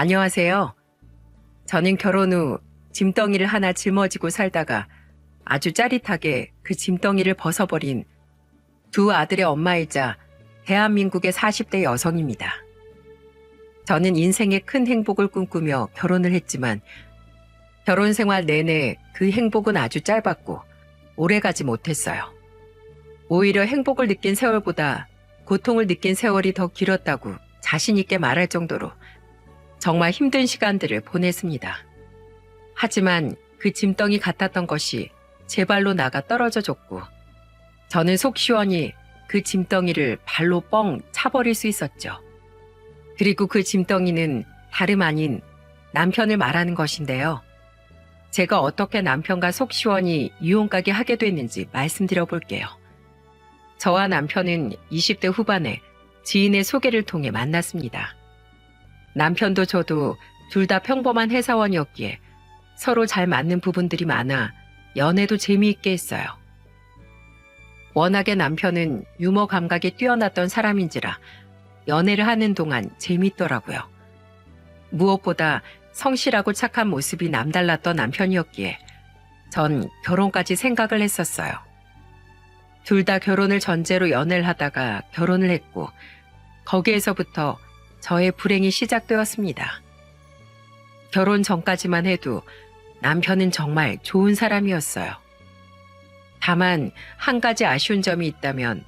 안녕하세요. 저는 결혼 후 짐덩이를 하나 짊어지고 살다가 아주 짜릿하게 그 짐덩이를 벗어버린 두 아들의 엄마이자 대한민국의 40대 여성입니다. 저는 인생의 큰 행복을 꿈꾸며 결혼을 했지만 결혼 생활 내내 그 행복은 아주 짧았고 오래가지 못했어요. 오히려 행복을 느낀 세월보다 고통을 느낀 세월이 더 길었다고 자신 있게 말할 정도로 정말 힘든 시간들을 보냈습니다. 하지만 그 짐덩이 같았던 것이 제 발로 나가 떨어져 줬고 저는 속 시원히 그 짐덩이를 발로 뻥 차버릴 수 있었죠. 그리고 그 짐덩이는 다름 아닌 남편을 말하는 것인데요. 제가 어떻게 남편과 속 시원히 유혼가게 하게 됐는지 말씀드려 볼게요. 저와 남편은 20대 후반에 지인의 소개를 통해 만났습니다. 남편도 저도 둘 다 평범한 회사원이었기에 서로 잘 맞는 부분들이 많아 연애도 재미있게 했어요. 워낙에 남편은 유머 감각이 뛰어났던 사람인지라 연애를 하는 동안 재미있더라고요. 무엇보다 성실하고 착한 모습이 남달랐던 남편이었기에 전 결혼까지 생각을 했었어요. 둘 다 결혼을 전제로 연애를 하다가 결혼을 했고 거기에서부터 저의 불행이 시작되었습니다. 결혼 전까지만 해도 남편은 정말 좋은 사람이었어요. 다만 한 가지 아쉬운 점이 있다면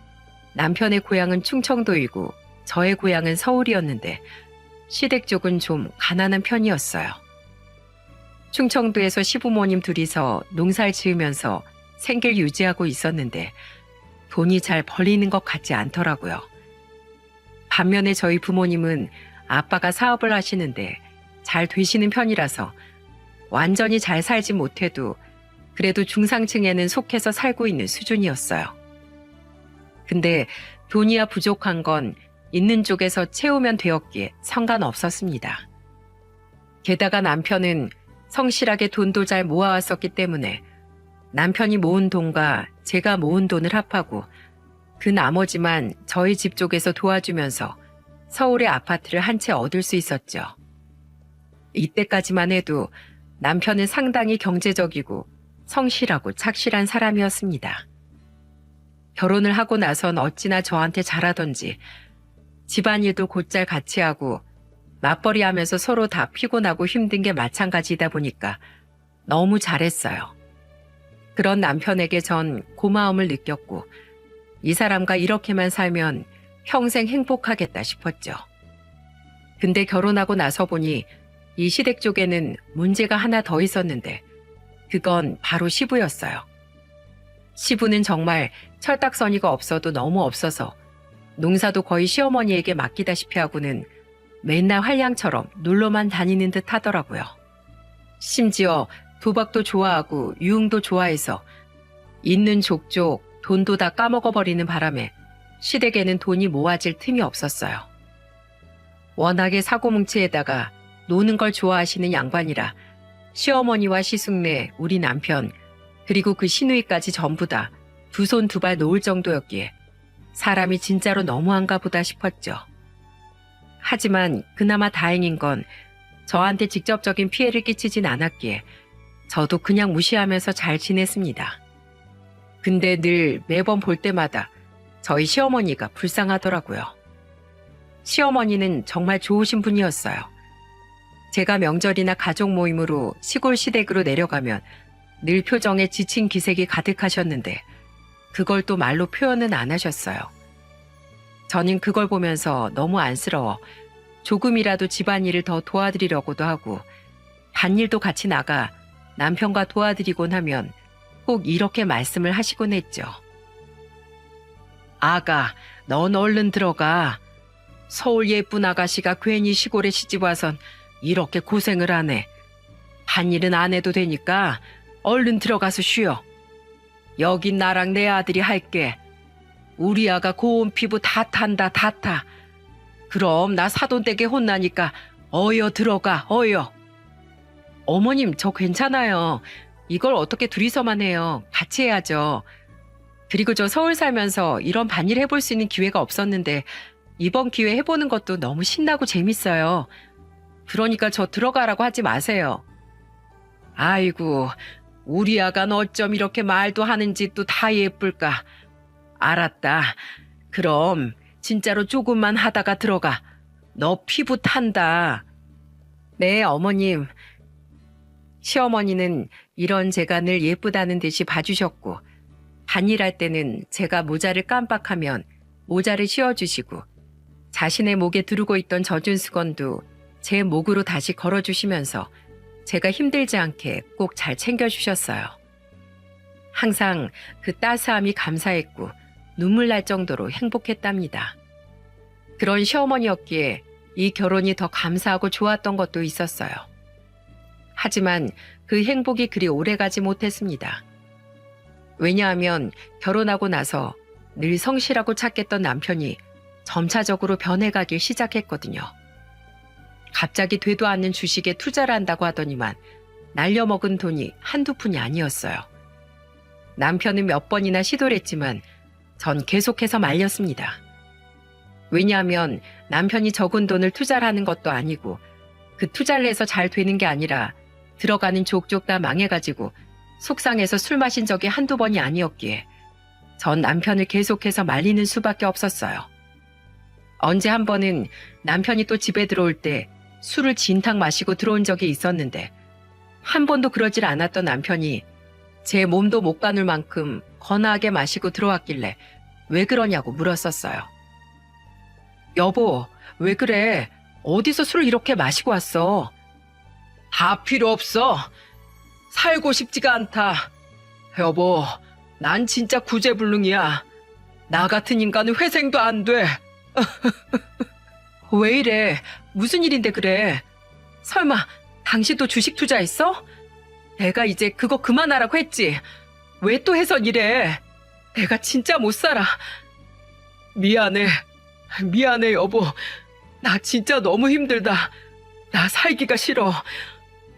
남편의 고향은 충청도이고 저의 고향은 서울이었는데 시댁 쪽은 좀 가난한 편이었어요. 충청도에서 시부모님 둘이서 농사를 지으면서 생계를 유지하고 있었는데 돈이 잘 벌리는 것 같지 않더라고요. 반면에 저희 부모님은 아빠가 사업을 하시는데 잘 되시는 편이라서 완전히 잘 살지 못해도 그래도 중상층에는 속해서 살고 있는 수준이었어요. 근데 돈이야 부족한 건 있는 쪽에서 채우면 되었기에 상관없었습니다. 게다가 남편은 성실하게 돈도 잘 모아왔었기 때문에 남편이 모은 돈과 제가 모은 돈을 합하고 그 나머지만 저희 집 쪽에서 도와주면서 서울의 아파트를 한 채 얻을 수 있었죠. 이때까지만 해도 남편은 상당히 경제적이고 성실하고 착실한 사람이었습니다. 결혼을 하고 나선 어찌나 저한테 잘하던지 집안일도 곧잘 같이 하고 맞벌이 하면서 서로 다 피곤하고 힘든 게 마찬가지다 보니까 너무 잘했어요. 그런 남편에게 전 고마움을 느꼈고 이 사람과 이렇게만 살면 평생 행복하겠다 싶었죠. 근데 결혼하고 나서 보니 이 시댁 쪽에는 문제가 하나 더 있었는데 그건 바로 시부였어요. 시부는 정말 철딱서니가 없어도 너무 없어서 농사도 거의 시어머니에게 맡기다시피 하고는 맨날 활량처럼 놀러만 다니는 듯 하더라고요. 심지어 도박도 좋아하고 유흥도 좋아해서 있는 족족 돈도 다 까먹어버리는 바람에 시댁에는 돈이 모아질 틈이 없었어요. 워낙에 사고뭉치에다가 노는 걸 좋아하시는 양반이라 시어머니와 시숙네, 우리 남편, 그리고 그 시누이까지 전부 다 두 손 두 발 놓을 정도였기에 사람이 진짜로 너무한가 보다 싶었죠. 하지만 그나마 다행인 건 저한테 직접적인 피해를 끼치진 않았기에 저도 그냥 무시하면서 잘 지냈습니다. 근데 늘 매번 볼 때마다 저희 시어머니가 불쌍하더라고요. 시어머니는 정말 좋으신 분이었어요. 제가 명절이나 가족 모임으로 시골 시댁으로 내려가면 늘 표정에 지친 기색이 가득하셨는데 그걸 또 말로 표현은 안 하셨어요. 저는 그걸 보면서 너무 안쓰러워 조금이라도 집안일을 더 도와드리려고도 하고 밭일도 같이 나가 남편과 도와드리곤 하면 꼭 이렇게 말씀을 하시곤 했죠. 아가, 넌 얼른 들어가. 서울 예쁜 아가씨가 괜히 시골에 시집와선 이렇게 고생을 하네. 밭일은 안 해도 되니까 얼른 들어가서 쉬어. 여긴 나랑 내 아들이 할게. 우리 아가 고운 피부 다 탄다 다 타. 그럼 나 사돈댁에 혼나니까 어여 들어가 어여. 어머님 저 괜찮아요. 이걸 어떻게 둘이서만 해요. 같이 해야죠. 그리고 저 서울 살면서 이런 밭일 해볼 수 있는 기회가 없었는데 이번 기회 해보는 것도 너무 신나고 재밌어요. 그러니까 저 들어가라고 하지 마세요. 아이고, 우리 아가는 어쩜 이렇게 말도 하는 짓도 다 예쁠까. 알았다. 그럼 진짜로 조금만 하다가 들어가. 너 피부 탄다. 네, 어머님. 시어머니는 이런 제가 늘 예쁘다는 듯이 봐주셨고, 반일할 때는 제가 모자를 깜빡하면 모자를 씌워주시고, 자신의 목에 두르고 있던 젖은 수건도 제 목으로 다시 걸어주시면서 제가 힘들지 않게 꼭 잘 챙겨주셨어요. 항상 그 따스함이 감사했고 눈물 날 정도로 행복했답니다. 그런 시어머니였기에 이 결혼이 더 감사하고 좋았던 것도 있었어요. 하지만 그 행복이 그리 오래가지 못했습니다. 왜냐하면 결혼하고 나서 늘 성실하고 착했던 남편이 점차적으로 변해가길 시작했거든요. 갑자기 되도 않는 주식에 투자를 한다고 하더니만 날려먹은 돈이 한두 푼이 아니었어요. 남편은 몇 번이나 시도를 했지만 전 계속해서 말렸습니다. 왜냐하면 남편이 적은 돈을 투자를 하는 것도 아니고 그 투자를 해서 잘 되는 게 아니라 들어가는 족족 다 망해가지고 속상해서 술 마신 적이 한두 번이 아니었기에 전 남편을 계속해서 말리는 수밖에 없었어요. 언제 한 번은 남편이 또 집에 들어올 때 술을 진탕 마시고 들어온 적이 있었는데 한 번도 그러질 않았던 남편이 제 몸도 못 가눌 만큼 거나하게 마시고 들어왔길래 왜 그러냐고 물었었어요. 여보, 왜 그래? 어디서 술을 이렇게 마시고 왔어? 다 필요 없어. 살고 싶지가 않다. 여보, 난 진짜 구제불능이야. 나 같은 인간은 회생도 안 돼. 왜 이래? 무슨 일인데 그래? 설마 당신도 주식 투자했어? 내가 이제 그거 그만하라고 했지. 왜 또 해서 이래? 내가 진짜 못 살아. 미안해. 미안해 여보. 나 진짜 너무 힘들다. 나 살기가 싫어.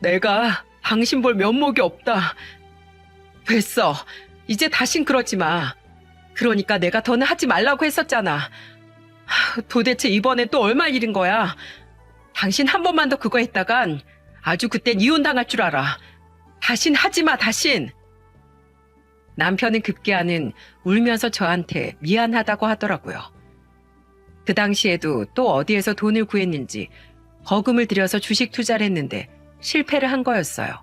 내가 당신 볼 면목이 없다. 됐어. 이제 다신 그러지 마. 그러니까 내가 더는 하지 말라고 했었잖아. 도대체 이번에 또 얼마 일인 거야? 당신 한 번만 더 그거 했다간 아주 그땐 이혼당할 줄 알아. 다신 하지 마, 다신. 남편은 급기야는 울면서 저한테 미안하다고 하더라고요. 그 당시에도 또 어디에서 돈을 구했는지 거금을 들여서 주식 투자를 했는데 실패를 한 거였어요.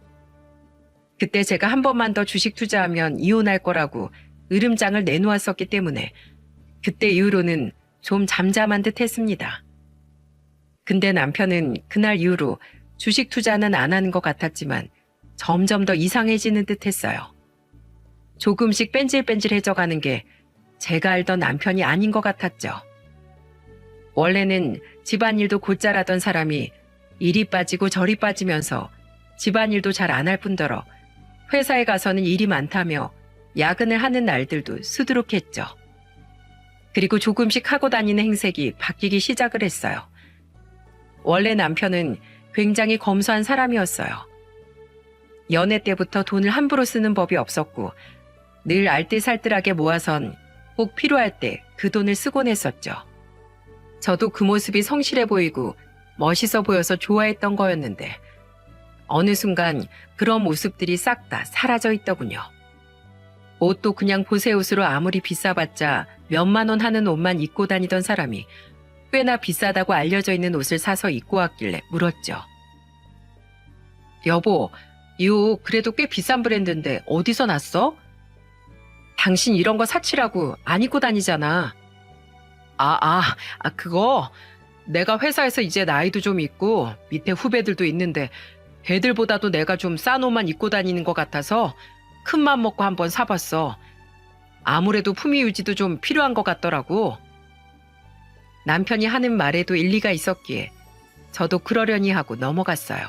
그때 제가 한 번만 더 주식 투자하면 이혼할 거라고 으름장을 내놓았었기 때문에 그때 이후로는 좀 잠잠한 듯 했습니다. 근데 남편은 그날 이후로 주식 투자는 안 하는 것 같았지만 점점 더 이상해지는 듯 했어요. 조금씩 뺀질뺀질해져 가는 게 제가 알던 남편이 아닌 것 같았죠. 원래는 집안일도 곧잘하던 사람이 이리 빠지고 저리 빠지면서 집안일도 잘 안 할 뿐더러 회사에 가서는 일이 많다며 야근을 하는 날들도 수두룩했죠. 그리고 조금씩 하고 다니는 행색이 바뀌기 시작을 했어요. 원래 남편은 굉장히 검소한 사람이었어요. 연애 때부터 돈을 함부로 쓰는 법이 없었고 늘 알뜰살뜰하게 모아선 꼭 필요할 때 그 돈을 쓰곤 했었죠. 저도 그 모습이 성실해 보이고 멋있어 보여서 좋아했던 거였는데 어느 순간 그런 모습들이 싹 다 사라져 있더군요. 옷도 그냥 보세옷으로 아무리 비싸봤자 몇만 원 하는 옷만 입고 다니던 사람이 꽤나 비싸다고 알려져 있는 옷을 사서 입고 왔길래 물었죠. 여보, 이 옷 그래도 꽤 비싼 브랜드인데 어디서 났어? 당신 이런 거 사치라고 안 입고 다니잖아. 그거 내가 회사에서 이제 나이도 좀 있고 밑에 후배들도 있는데 걔들보다도 내가 좀 싼 옷만 입고 다니는 것 같아서 큰맘 먹고 한번 사봤어. 아무래도 품위 유지도 좀 필요한 것 같더라고. 남편이 하는 말에도 일리가 있었기에 저도 그러려니 하고 넘어갔어요.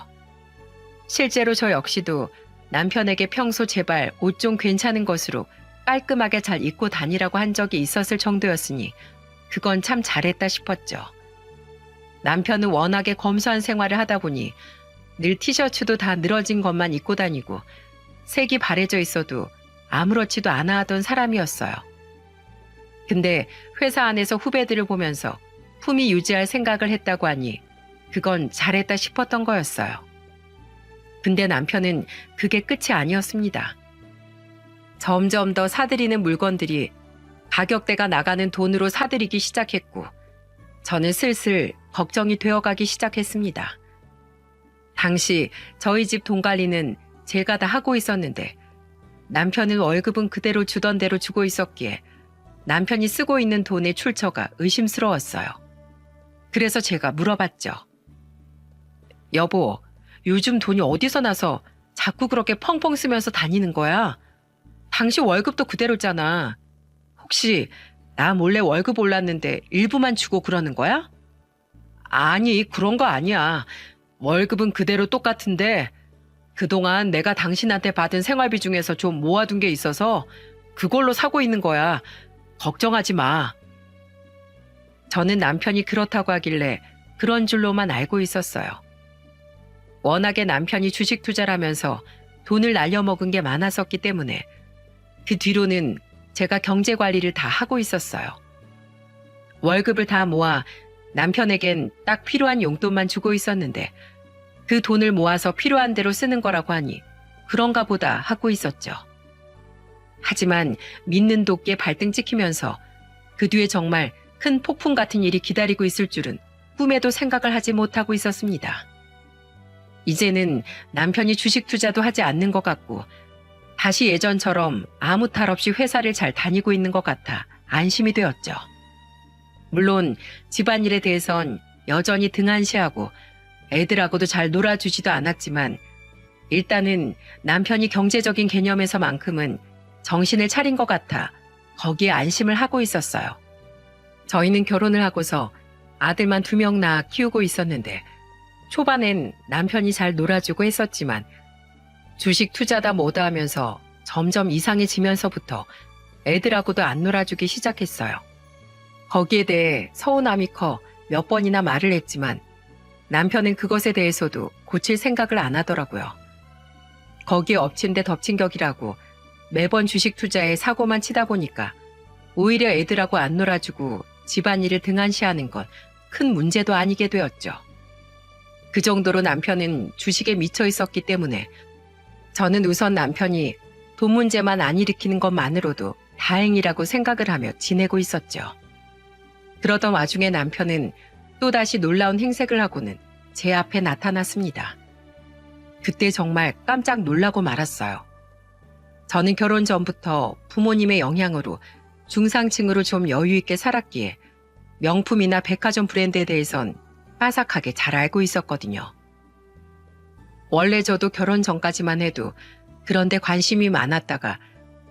실제로 저 역시도 남편에게 평소 제발 옷 좀 괜찮은 것으로 깔끔하게 잘 입고 다니라고 한 적이 있었을 정도였으니 그건 참 잘했다 싶었죠. 남편은 워낙에 검소한 생활을 하다 보니 늘 티셔츠도 다 늘어진 것만 입고 다니고 색이 바래져 있어도 아무렇지도 않아 하던 사람이었어요. 근데 회사 안에서 후배들을 보면서 품위 유지할 생각을 했다고 하니 그건 잘했다 싶었던 거였어요. 근데 남편은 그게 끝이 아니었습니다. 점점 더 사들이는 물건들이 가격대가 나가는 돈으로 사들이기 시작했고 저는 슬슬 걱정이 되어가기 시작했습니다. 당시 저희 집 돈 관리는 제가 다 하고 있었는데 남편은 월급은 그대로 주던 대로 주고 있었기에 남편이 쓰고 있는 돈의 출처가 의심스러웠어요. 그래서 제가 물어봤죠. 여보, 요즘 돈이 어디서 나서 자꾸 그렇게 펑펑 쓰면서 다니는 거야? 당신 월급도 그대로잖아. 혹시 나 몰래 월급 올랐는데 일부만 주고 그러는 거야? 아니, 그런 거 아니야. 월급은 그대로 똑같은데 그동안 내가 당신한테 받은 생활비 중에서 좀 모아둔 게 있어서 그걸로 사고 있는 거야. 걱정하지 마. 저는 남편이 그렇다고 하길래 그런 줄로만 알고 있었어요. 워낙에 남편이 주식 투자라면서 돈을 날려먹은 게 많았었기 때문에 그 뒤로는 제가 경제 관리를 다 하고 있었어요. 월급을 다 모아 남편에겐 딱 필요한 용돈만 주고 있었는데 그 돈을 모아서 필요한 대로 쓰는 거라고 하니 그런가 보다 하고 있었죠. 하지만 믿는 도끼에 발등 찍히면서 그 뒤에 정말 큰 폭풍 같은 일이 기다리고 있을 줄은 꿈에도 생각을 하지 못하고 있었습니다. 이제는 남편이 주식 투자도 하지 않는 것 같고 다시 예전처럼 아무 탈 없이 회사를 잘 다니고 있는 것 같아 안심이 되었죠. 물론 집안일에 대해선 여전히 등한시하고 애들하고도 잘 놀아주지도 않았지만 일단은 남편이 경제적인 개념에서만큼은 정신을 차린 것 같아 거기에 안심을 하고 있었어요. 저희는 결혼을 하고서 아들만 2명 낳아 키우고 있었는데 초반엔 남편이 잘 놀아주고 했었지만 주식 투자다 뭐다 하면서 점점 이상해지면서부터 애들하고도 안 놀아주기 시작했어요. 거기에 대해 서운함이 커 몇 번이나 말을 했지만 남편은 그것에 대해서도 고칠 생각을 안 하더라고요. 거기에 엎친 데 덮친 격이라고 매번 주식 투자에 사고만 치다 보니까 오히려 애들하고 안 놀아주고 집안일을 등한시하는 건 큰 문제도 아니게 되었죠. 그 정도로 남편은 주식에 미쳐 있었기 때문에 저는 우선 남편이 돈 문제만 안 일으키는 것만으로도 다행이라고 생각을 하며 지내고 있었죠. 그러던 와중에 남편은 또다시 놀라운 행색을 하고는 제 앞에 나타났습니다. 그때 정말 깜짝 놀라고 말았어요. 저는 결혼 전부터 부모님의 영향으로 중상층으로 좀 여유 있게 살았기에 명품이나 백화점 브랜드에 대해선 빠삭하게 잘 알고 있었거든요. 원래 저도 결혼 전까지만 해도 그런데 관심이 많았다가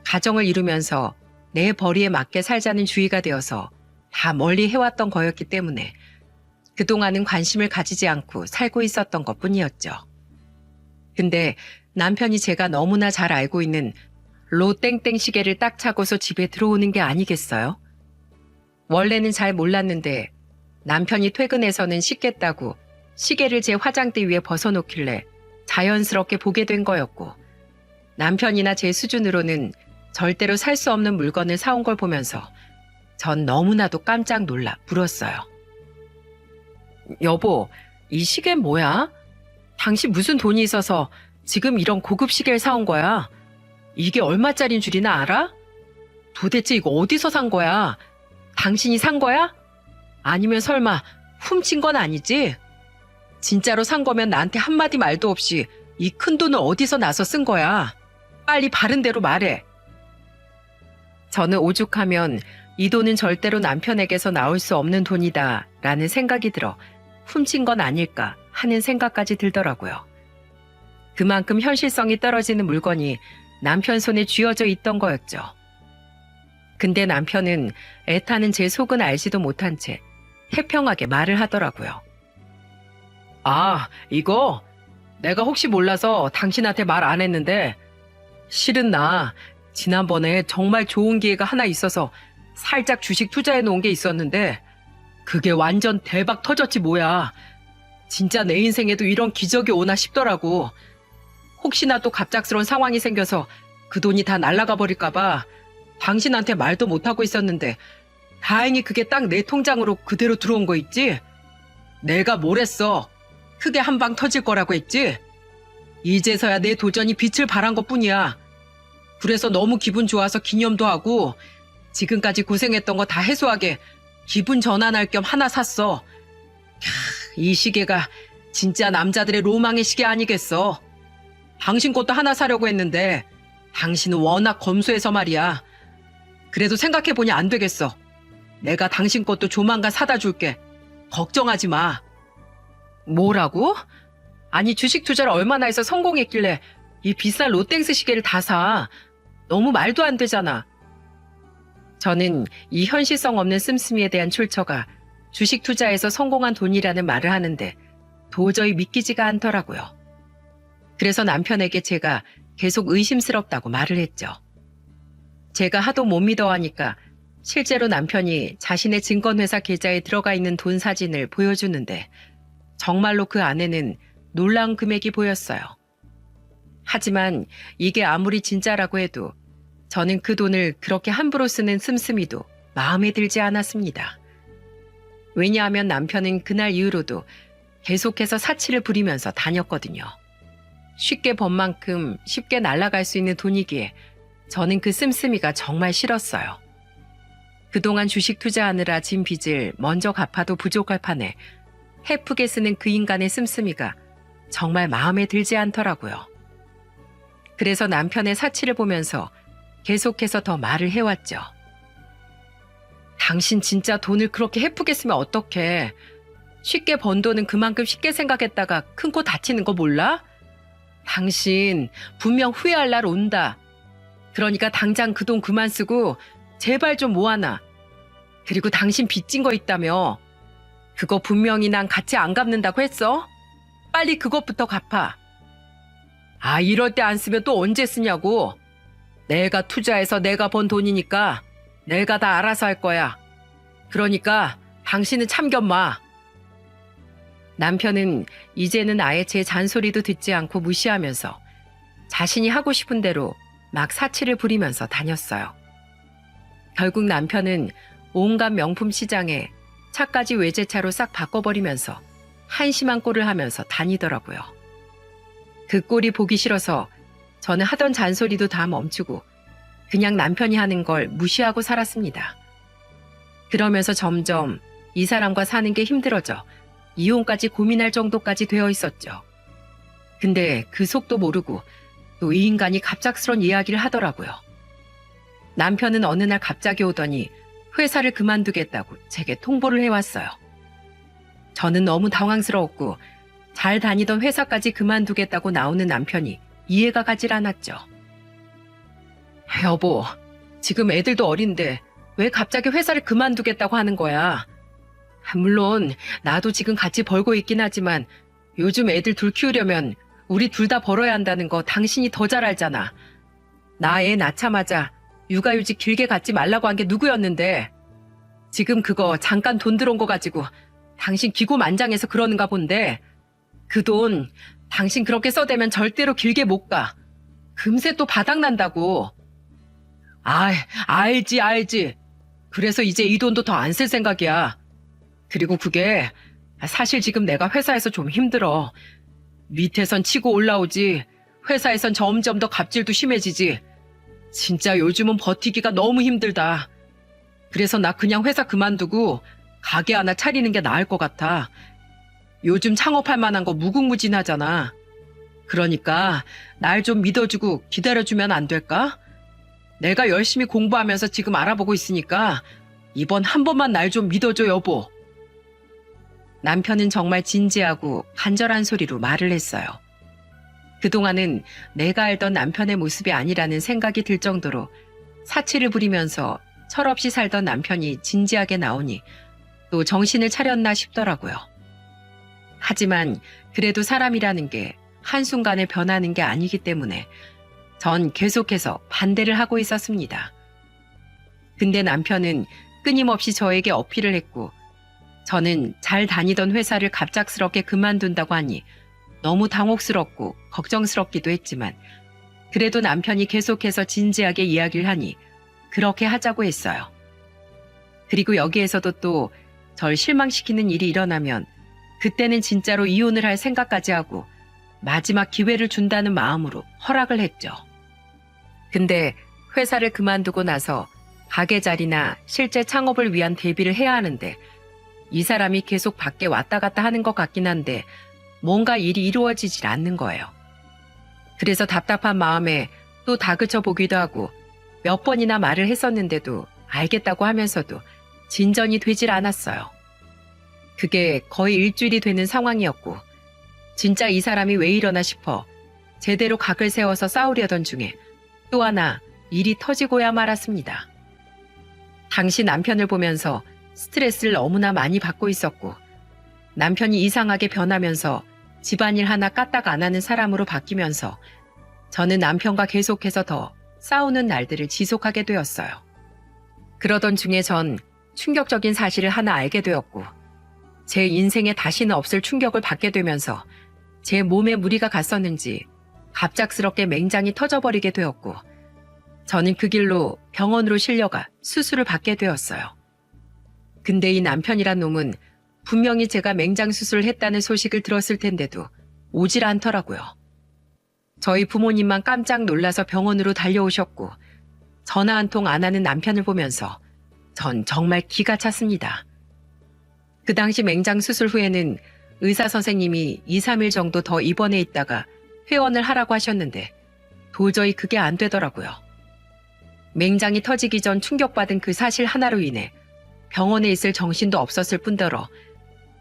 가정을 이루면서 내 벌이에 맞게 살자는 주의가 되어서 다 멀리 해왔던 거였기 때문에 그동안은 관심을 가지지 않고 살고 있었던 것뿐이었죠. 근데 남편이 제가 너무나 잘 알고 있는 로땡땡 시계를 딱 차고서 집에 들어오는 게 아니겠어요? 원래는 잘 몰랐는데 남편이 퇴근해서는 씻겠다고 시계를 제 화장대 위에 벗어놓길래 자연스럽게 보게 된 거였고 남편이나 제 수준으로는 절대로 살 수 없는 물건을 사온 걸 보면서 전 너무나도 깜짝 놀라 물었어요. 여보, 이 시계 뭐야? 당신 무슨 돈이 있어서 지금 이런 고급 시계를 사온 거야? 이게 얼마짜린 줄이나 알아? 도대체 이거 어디서 산 거야? 당신이 산 거야? 아니면 설마 훔친 건 아니지? 진짜로 산 거면 나한테 한마디 말도 없이 이 큰 돈을 어디서 나서 쓴 거야? 빨리 바른 대로 말해. 저는 오죽하면 이 돈은 절대로 남편에게서 나올 수 없는 돈이다 라는 생각이 들어 훔친 건 아닐까 하는 생각까지 들더라고요. 그만큼 현실성이 떨어지는 물건이 남편 손에 쥐어져 있던 거였죠. 근데 남편은 애타는 제 속은 알지도 못한 채 태평하게 말을 하더라고요. 아, 이거? 내가 혹시 몰라서 당신한테 말 안 했는데 실은 나 지난번에 정말 좋은 기회가 하나 있어서 살짝 주식 투자해 놓은 게 있었는데 그게 완전 대박 터졌지 뭐야. 진짜 내 인생에도 이런 기적이 오나 싶더라고. 혹시나 또 갑작스러운 상황이 생겨서 그 돈이 다 날아가 버릴까 봐 당신한테 말도 못하고 있었는데 다행히 그게 딱 내 통장으로 그대로 들어온 거 있지? 내가 뭘 했어? 크게 한 방 터질 거라고 했지? 이제서야 내 도전이 빛을 발한 것뿐이야. 그래서 너무 기분 좋아서 기념도 하고 지금까지 고생했던 거 다 해소하게 기분 전환할 겸 하나 샀어. 이 시계가 진짜 남자들의 로망의 시계 아니겠어. 당신 것도 하나 사려고 했는데 당신은 워낙 검소해서 말이야. 그래도 생각해보니 안 되겠어. 내가 당신 것도 조만간 사다 줄게. 걱정하지 마. 뭐라고? 아니 주식 투자를 얼마나 해서 성공했길래 이 비싼 롯땡스 시계를 다 사. 너무 말도 안 되잖아. 저는 이 현실성 없는 씀씀이에 대한 출처가 주식 투자에서 성공한 돈이라는 말을 하는데 도저히 믿기지가 않더라고요. 그래서 남편에게 제가 계속 의심스럽다고 말을 했죠. 제가 하도 못 믿어 하니까 실제로 남편이 자신의 증권회사 계좌에 들어가 있는 돈 사진을 보여주는데 정말로 그 안에는 놀라운 금액이 보였어요. 하지만 이게 아무리 진짜라고 해도 저는 그 돈을 그렇게 함부로 쓰는 씀씀이도 마음에 들지 않았습니다. 왜냐하면 남편은 그날 이후로도 계속해서 사치를 부리면서 다녔거든요. 쉽게 번 만큼 쉽게 날아갈 수 있는 돈이기에 저는 그 씀씀이가 정말 싫었어요. 그동안 주식 투자하느라 진 빚을 먼저 갚아도 부족할 판에 헤프게 쓰는 그 인간의 씀씀이가 정말 마음에 들지 않더라고요. 그래서 남편의 사치를 보면서 계속해서 더 말을 해왔죠. 당신 진짜 돈을 그렇게 헤프게 쓰면 어떡해. 쉽게 번 돈은 그만큼 쉽게 생각했다가 큰 코 다치는 거 몰라? 당신 분명 후회할 날 온다. 그러니까 당장 그 돈 그만 쓰고 제발 좀 모아놔. 그리고 당신 빚진 거 있다며. 그거 분명히 난 같이 안 갚는다고 했어? 빨리 그것부터 갚아. 아, 이럴 때 안 쓰면 또 언제 쓰냐고. 내가 투자해서 내가 번 돈이니까 내가 다 알아서 할 거야. 그러니까 당신은 참견 마. 남편은 이제는 아예 제 잔소리도 듣지 않고 무시하면서 자신이 하고 싶은 대로 막 사치를 부리면서 다녔어요. 결국 남편은 온갖 명품 시장에 차까지 외제차로 싹 바꿔버리면서 한심한 꼴을 하면서 다니더라고요. 그 꼴이 보기 싫어서 저는 하던 잔소리도 다 멈추고 그냥 남편이 하는 걸 무시하고 살았습니다. 그러면서 점점 이 사람과 사는 게 힘들어져 이혼까지 고민할 정도까지 되어 있었죠. 근데 그 속도 모르고 또 이 인간이 갑작스런 이야기를 하더라고요. 남편은 어느 날 갑자기 오더니 회사를 그만두겠다고 제게 통보를 해왔어요. 저는 너무 당황스러웠고 잘 다니던 회사까지 그만두겠다고 나오는 남편이 이해가 가질 않았죠. 여보, 지금 애들도 어린데 왜 갑자기 회사를 그만두겠다고 하는 거야? 물론 나도 지금 같이 벌고 있긴 하지만 요즘 애들 둘 키우려면 우리 둘 다 벌어야 한다는 거 당신이 더 잘 알잖아. 나 애 낳자마자 육아휴직 길게 갖지 말라고 한 게 누구였는데 지금 그거 잠깐 돈 들어온 거 가지고 당신 기고만장해서 그러는가 본데 그 돈 당신 그렇게 써대면 절대로 길게 못 가. 금세 또 바닥난다고. 알지. 그래서 이제 이 돈도 더 안 쓸 생각이야. 그리고 그게 사실 지금 내가 회사에서 좀 힘들어. 밑에선 치고 올라오지 회사에선 점점 더 갑질도 심해지지. 진짜 요즘은 버티기가 너무 힘들다. 그래서 나 그냥 회사 그만두고 가게 하나 차리는 게 나을 것 같아. 요즘 창업할 만한 거 무궁무진하잖아. 그러니까 날 좀 믿어주고 기다려주면 안 될까? 내가 열심히 공부하면서 지금 알아보고 있으니까 이번 한 번만 날 좀 믿어줘, 여보. 남편은 정말 진지하고 간절한 소리로 말을 했어요. 그동안은 내가 알던 남편의 모습이 아니라는 생각이 들 정도로 사치를 부리면서 철없이 살던 남편이 진지하게 나오니 또 정신을 차렸나 싶더라고요. 하지만 그래도 사람이라는 게 한순간에 변하는 게 아니기 때문에 전 계속해서 반대를 하고 있었습니다. 근데 남편은 끊임없이 저에게 어필을 했고 저는 잘 다니던 회사를 갑작스럽게 그만둔다고 하니 너무 당혹스럽고 걱정스럽기도 했지만 그래도 남편이 계속해서 진지하게 이야기를 하니 그렇게 하자고 했어요. 그리고 여기에서도 또 절 실망시키는 일이 일어나면 그때는 진짜로 이혼을 할 생각까지 하고 마지막 기회를 준다는 마음으로 허락을 했죠. 근데 회사를 그만두고 나서 가게 자리나 실제 창업을 위한 대비를 해야 하는데 이 사람이 계속 밖에 왔다 갔다 하는 것 같긴 한데 뭔가 일이 이루어지질 않는 거예요. 그래서 답답한 마음에 또 다그쳐 보기도 하고 몇 번이나 말을 했었는데도 알겠다고 하면서도 진전이 되질 않았어요. 그게 거의 일주일이 되는 상황이었고 진짜 이 사람이 왜 이러나 싶어 제대로 각을 세워서 싸우려던 중에 또 하나 일이 터지고야 말았습니다. 당시 남편을 보면서 스트레스를 너무나 많이 받고 있었고 남편이 이상하게 변하면서 집안일 하나 까딱 안 하는 사람으로 바뀌면서 저는 남편과 계속해서 더 싸우는 날들을 지속하게 되었어요. 그러던 중에 전 충격적인 사실을 하나 알게 되었고 제 인생에 다시는 없을 충격을 받게 되면서 제 몸에 무리가 갔었는지 갑작스럽게 맹장이 터져버리게 되었고 저는 그 길로 병원으로 실려가 수술을 받게 되었어요. 근데 이 남편이란 놈은 분명히 제가 맹장 수술을 했다는 소식을 들었을 텐데도 오질 않더라고요. 저희 부모님만 깜짝 놀라서 병원으로 달려오셨고 전화 한 통 안 하는 남편을 보면서 전 정말 기가 찼습니다. 그 당시 맹장 수술 후에는 의사 선생님이 2, 3일 정도 더 입원해 있다가 퇴원을 하라고 하셨는데 도저히 그게 안 되더라고요. 맹장이 터지기 전 충격받은 그 사실 하나로 인해 병원에 있을 정신도 없었을 뿐더러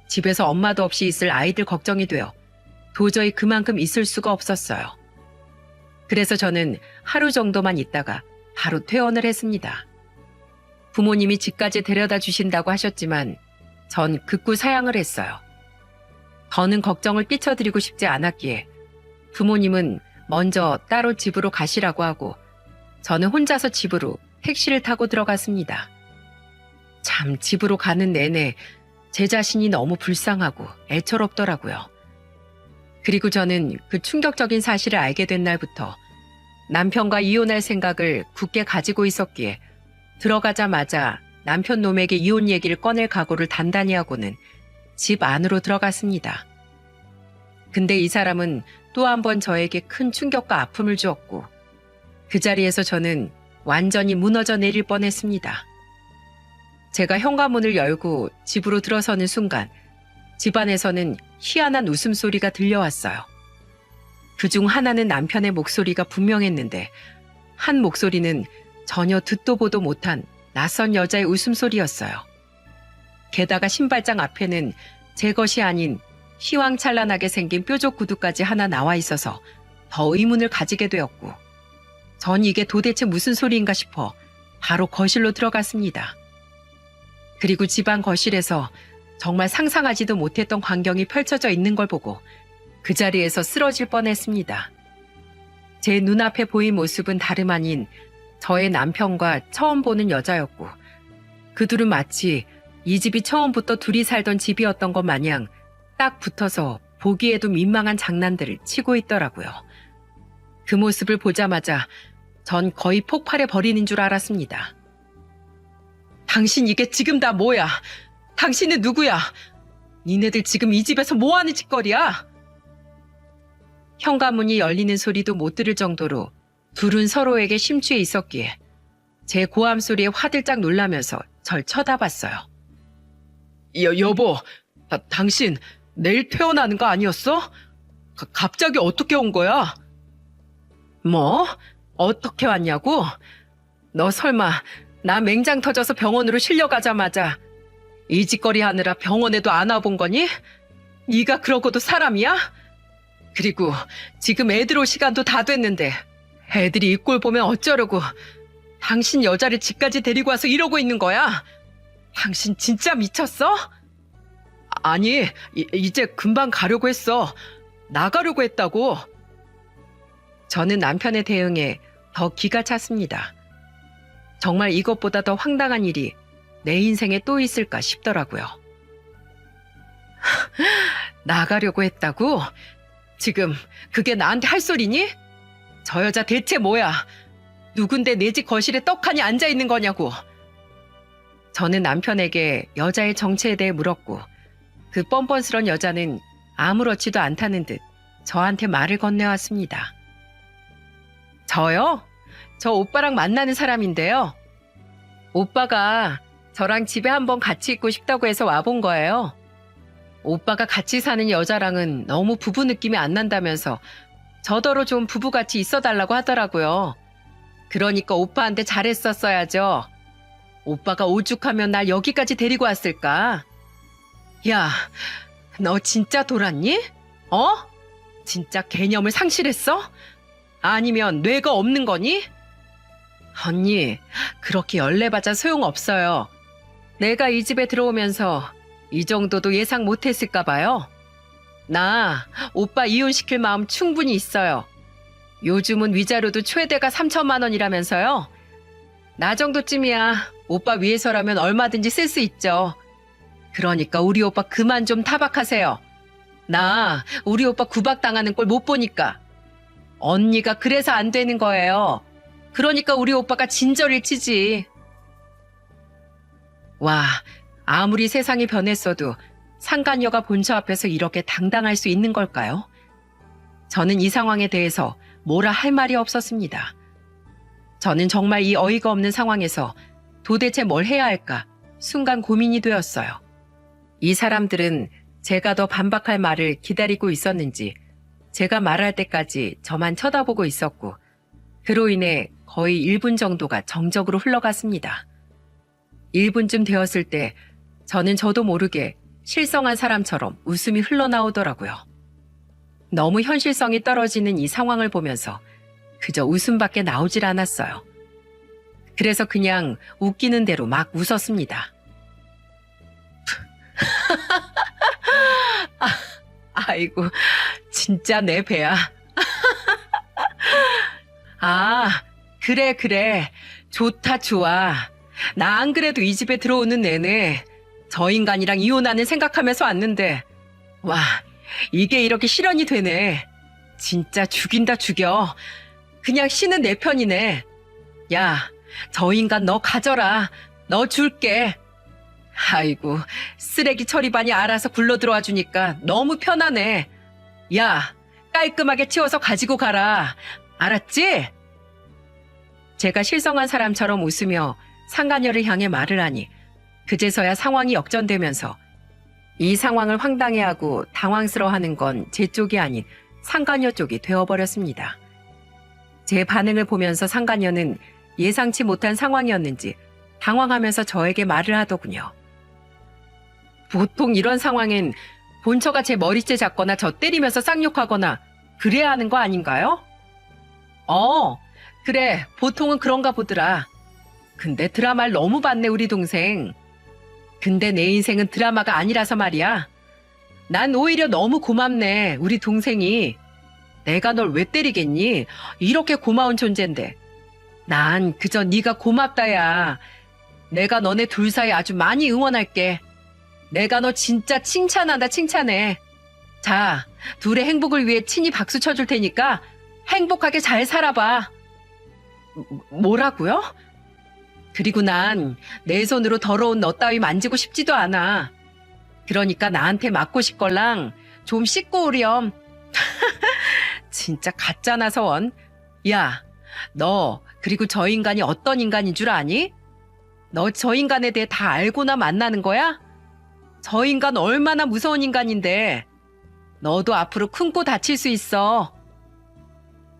집에서 엄마도 없이 있을 아이들 걱정이 되어 도저히 그만큼 있을 수가 없었어요. 그래서 저는 하루 정도만 있다가 바로 퇴원을 했습니다. 부모님이 집까지 데려다 주신다고 하셨지만 전 극구 사양을 했어요. 더는 걱정을 끼쳐드리고 싶지 않았기에 부모님은 먼저 따로 집으로 가시라고 하고 저는 혼자서 집으로 택시를 타고 들어갔습니다. 참 집으로 가는 내내 제 자신이 너무 불쌍하고 애처롭더라고요. 그리고 저는 그 충격적인 사실을 알게 된 날부터 남편과 이혼할 생각을 굳게 가지고 있었기에 들어가자마자 남편 놈에게 이혼 얘기를 꺼낼 각오를 단단히 하고는 집 안으로 들어갔습니다. 근데 이 사람은 또 한 번 저에게 큰 충격과 아픔을 주었고 그 자리에서 저는 완전히 무너져 내릴 뻔했습니다. 제가 현관문을 열고 집으로 들어서는 순간 집안에서는 희한한 웃음소리가 들려왔어요. 그중 하나는 남편의 목소리가 분명했는데 한 목소리는 전혀 듣도 보도 못한 낯선 여자의 웃음소리였어요. 게다가 신발장 앞에는 제 것이 아닌 휘황찬란하게 생긴 뾰족 구두까지 하나 나와 있어서 더 의문을 가지게 되었고 전 이게 도대체 무슨 소리인가 싶어 바로 거실로 들어갔습니다. 그리고 집안 거실에서 정말 상상하지도 못했던 광경이 펼쳐져 있는 걸 보고 그 자리에서 쓰러질 뻔했습니다. 제 눈앞에 보인 모습은 다름 아닌 저의 남편과 처음 보는 여자였고 그 둘은 마치 이 집이 처음부터 둘이 살던 집이었던 것 마냥 딱 붙어서 보기에도 민망한 장난들을 치고 있더라고요. 그 모습을 보자마자 전 거의 폭발해 버리는 줄 알았습니다. 당신 이게 지금 다 뭐야? 당신은 누구야? 니네들 지금 이 집에서 뭐하는 짓거리야? 현관문이 열리는 소리도 못 들을 정도로 둘은 서로에게 심취해 있었기에 제 고함 소리에 화들짝 놀라면서 절 쳐다봤어요. 여보, 당신 내일 퇴원하는 거 아니었어? 갑자기 어떻게 온 거야? 뭐? 어떻게 왔냐고? 너 설마 나 맹장 터져서 병원으로 실려가자마자 이 짓거리 하느라 병원에도 안 와본 거니? 네가 그러고도 사람이야? 그리고 지금 애들 올 시간도 다 됐는데 애들이 이 꼴 보면 어쩌려고 당신 여자를 집까지 데리고 와서 이러고 있는 거야? 당신 진짜 미쳤어? 아니, 이제 금방 가려고 했어. 나가려고 했다고. 저는 남편의 대응에 더 기가 찼습니다. 정말 이것보다 더 황당한 일이 내 인생에 또 있을까 싶더라고요. 나가려고 했다고? 지금 그게 나한테 할 소리니? 저 여자 대체 뭐야? 누군데 내 집 거실에 떡하니 앉아있는 거냐고. 저는 남편에게 여자의 정체에 대해 물었고 그 뻔뻔스런 여자는 아무렇지도 않다는 듯 저한테 말을 건네왔습니다. 저요? 저 오빠랑 만나는 사람인데요. 오빠가 저랑 집에 한번 같이 있고 싶다고 해서 와본 거예요. 오빠가 같이 사는 여자랑은 너무 부부 느낌이 안 난다면서 저더러 좀 부부같이 있어달라고 하더라고요. 그러니까 오빠한테 잘했었어야죠. 오빠가 오죽하면 날 여기까지 데리고 왔을까? 야, 너 진짜 돌았니? 어? 진짜 개념을 상실했어? 아니면 뇌가 없는 거니? 언니, 그렇게 열내봤자 소용없어요. 내가 이 집에 들어오면서 이 정도도 예상 못했을까 봐요. 나 오빠 이혼시킬 마음 충분히 있어요. 요즘은 위자료도 최대가 3천만 원이라면서요. 나 정도쯤이야 오빠 위해서라면 얼마든지 쓸 수 있죠. 그러니까 우리 오빠 그만 좀 타박하세요. 나 우리 오빠 구박당하는 꼴 못 보니까. 언니가 그래서 안 되는 거예요. 그러니까 우리 오빠가 진저리를 치지. 와, 아무리 세상이 변했어도 상간녀가 본처 앞에서 이렇게 당당할 수 있는 걸까요? 저는 이 상황에 대해서 뭐라 할 말이 없었습니다. 저는 정말 이 어이가 없는 상황에서 도대체 뭘 해야 할까 순간 고민이 되었어요. 이 사람들은 제가 더 반박할 말을 기다리고 있었는지 제가 말할 때까지 저만 쳐다보고 있었고 그로 인해 거의 1분 정도가 정적으로 흘러갔습니다. 1분쯤 되었을 때 저는 저도 모르게 실성한 사람처럼 웃음이 흘러나오더라고요. 너무 현실성이 떨어지는 이 상황을 보면서 그저 웃음밖에 나오질 않았어요. 그래서 그냥 웃기는 대로 막 웃었습니다. 아이고, 진짜 내 배야. 아, 그래. 좋다, 좋아. 나 안 그래도 이 집에 들어오는 내내 저 인간이랑 이혼하는 생각하면서 왔는데, 와, 이게 이렇게 실현이 되네. 진짜 죽인다, 죽여. 그냥 신은 내 편이네. 야, 저 인간 너 가져라. 너 줄게. 아이고, 쓰레기 처리반이 알아서 굴러 들어와 주니까 너무 편하네. 야, 깔끔하게 치워서 가지고 가라. 알았지? 제가 실성한 사람처럼 웃으며 상간녀를 향해 말을 하니 그제서야 상황이 역전되면서 이 상황을 황당해하고 당황스러워하는 건 제 쪽이 아닌 상간녀 쪽이 되어버렸습니다. 제 반응을 보면서 상간녀는 예상치 못한 상황이었는지 당황하면서 저에게 말을 하더군요. 보통 이런 상황엔 본처가 제 머리채 잡거나 저 때리면서 쌍욕하거나 그래야 하는 거 아닌가요? 그래, 보통은 그런가 보더라. 근데 드라마를 너무 봤네, 우리 동생. 근데 내 인생은 드라마가 아니라서 말이야. 난 오히려 너무 고맙네, 우리 동생이. 내가 널 왜 때리겠니? 이렇게 고마운 존재인데. 난 그저 네가 고맙다야. 내가 너네 둘 사이 아주 많이 응원할게. 내가 너 진짜 칭찬한다, 칭찬해. 자, 둘의 행복을 위해 친히 박수 쳐줄 테니까 행복하게 잘 살아봐. 뭐라고요? 그리고 난 내 손으로 더러운 너 따위 만지고 싶지도 않아. 그러니까 나한테 맞고 싶걸랑 좀 씻고 오렴. 진짜 가짜나 서원. 야, 너 그리고 저 인간이 어떤 인간인 줄 아니? 너 저 인간에 대해 다 알고나 만나는 거야? 저 인간 얼마나 무서운 인간인데. 너도 앞으로 큰 코 다칠 수 있어.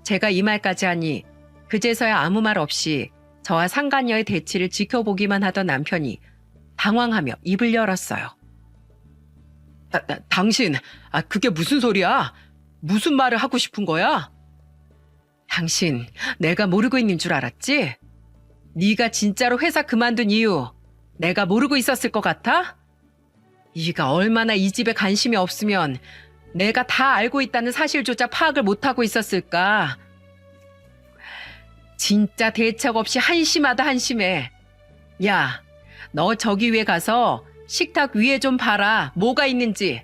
제가 이 말까지 하니 그제서야 아무 말 없이 저와 상간녀의 대치를 지켜보기만 하던 남편이 당황하며 입을 열었어요. 당신, 그게 무슨 소리야? 무슨 말을 하고 싶은 거야? 당신, 내가 모르고 있는 줄 알았지? 네가 진짜로 회사 그만둔 이유 내가 모르고 있었을 것 같아? 네가 얼마나 이 집에 관심이 없으면 내가 다 알고 있다는 사실조차 파악을 못하고 있었을까? 진짜 대책 없이 한심하다, 한심해. 야, 너 저기 위에 가서 식탁 위에 좀 봐라. 뭐가 있는지.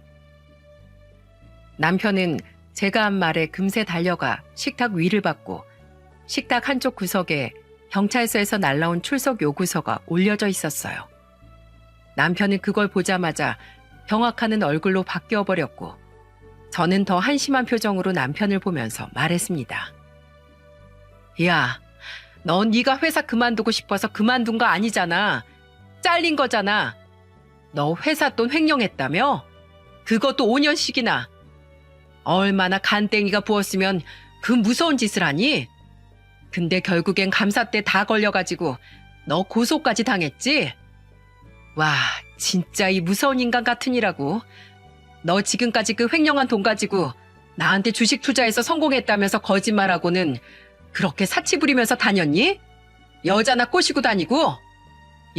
남편은 제가 한 말에 금세 달려가 식탁 위를 봤고 식탁 한쪽 구석에 경찰서에서 날라온 출석 요구서가 올려져 있었어요. 남편은 그걸 보자마자 경악하는 얼굴로 바뀌어버렸고 저는 더 한심한 표정으로 남편을 보면서 말했습니다. 야, 넌 네가 회사 그만두고 싶어서 그만둔 거 아니잖아. 잘린 거잖아. 너 회사 돈 횡령했다며? 그것도 5년씩이나. 얼마나 간땡이가 부었으면 그 무서운 짓을 하니? 근데 결국엔 감사 때 다 걸려가지고 너 고소까지 당했지? 와, 진짜 이 무서운 인간 같으니라고. 너 지금까지 그 횡령한 돈 가지고 나한테 주식 투자해서 성공했다면서 거짓말하고는 그렇게 사치 부리면서 다녔니? 여자나 꼬시고 다니고?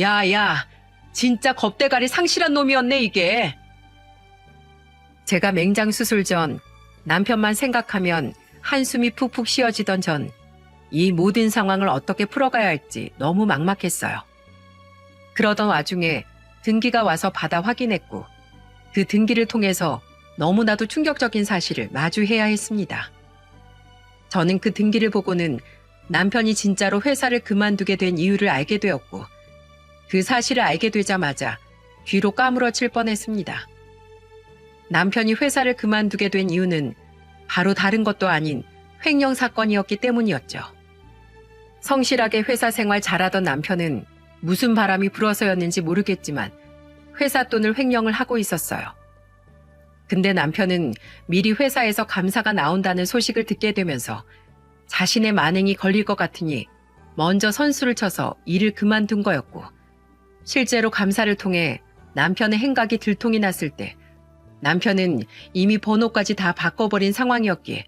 야, 진짜 겁대가리 상실한 놈이었네 이게. 제가 맹장 수술 전 남편만 생각하면 한숨이 푹푹 쉬어지던 전 이 모든 상황을 어떻게 풀어가야 할지 너무 막막했어요. 그러던 와중에 등기가 와서 받아 확인했고 그 등기를 통해서 너무나도 충격적인 사실을 마주해야 했습니다. 저는 그 등기를 보고는 남편이 진짜로 회사를 그만두게 된 이유를 알게 되었고 그 사실을 알게 되자마자 귀로 까무러칠 뻔했습니다. 남편이 회사를 그만두게 된 이유는 바로 다른 것도 아닌 횡령 사건이었기 때문이었죠. 성실하게 회사 생활 잘하던 남편은 무슨 바람이 불어서였는지 모르겠지만 회사 돈을 횡령을 하고 있었어요. 근데 남편은 미리 회사에서 감사가 나온다는 소식을 듣게 되면서 자신의 만행이 걸릴 것 같으니 먼저 선수를 쳐서 일을 그만둔 거였고 실제로 감사를 통해 남편의 행각이 들통이 났을 때 남편은 이미 번호까지 다 바꿔버린 상황이었기에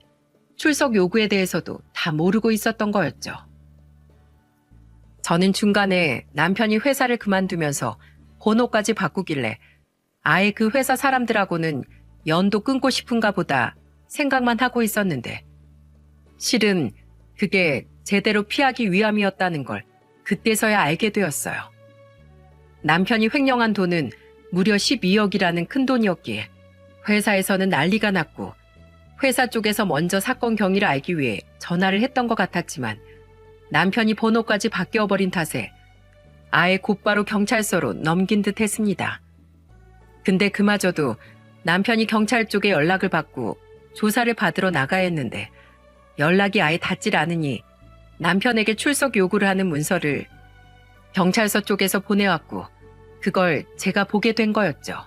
출석 요구에 대해서도 다 모르고 있었던 거였죠. 저는 중간에 남편이 회사를 그만두면서 번호까지 바꾸길래 아예 그 회사 사람들하고는 연도 끊고 싶은가 보다 생각만 하고 있었는데 실은 그게 제대로 피하기 위함이었다는 걸 그때서야 알게 되었어요. 남편이 횡령한 돈은 무려 12억이라는 큰 돈이었기에 회사에서는 난리가 났고 회사 쪽에서 먼저 사건 경위를 알기 위해 전화를 했던 것 같았지만 남편이 번호까지 바뀌어버린 탓에 아예 곧바로 경찰서로 넘긴 듯 했습니다. 근데 그마저도 남편이 경찰 쪽에 연락을 받고 조사를 받으러 나가야 했는데 연락이 아예 닿질 않으니 남편에게 출석 요구를 하는 문서를 경찰서 쪽에서 보내왔고 그걸 제가 보게 된 거였죠.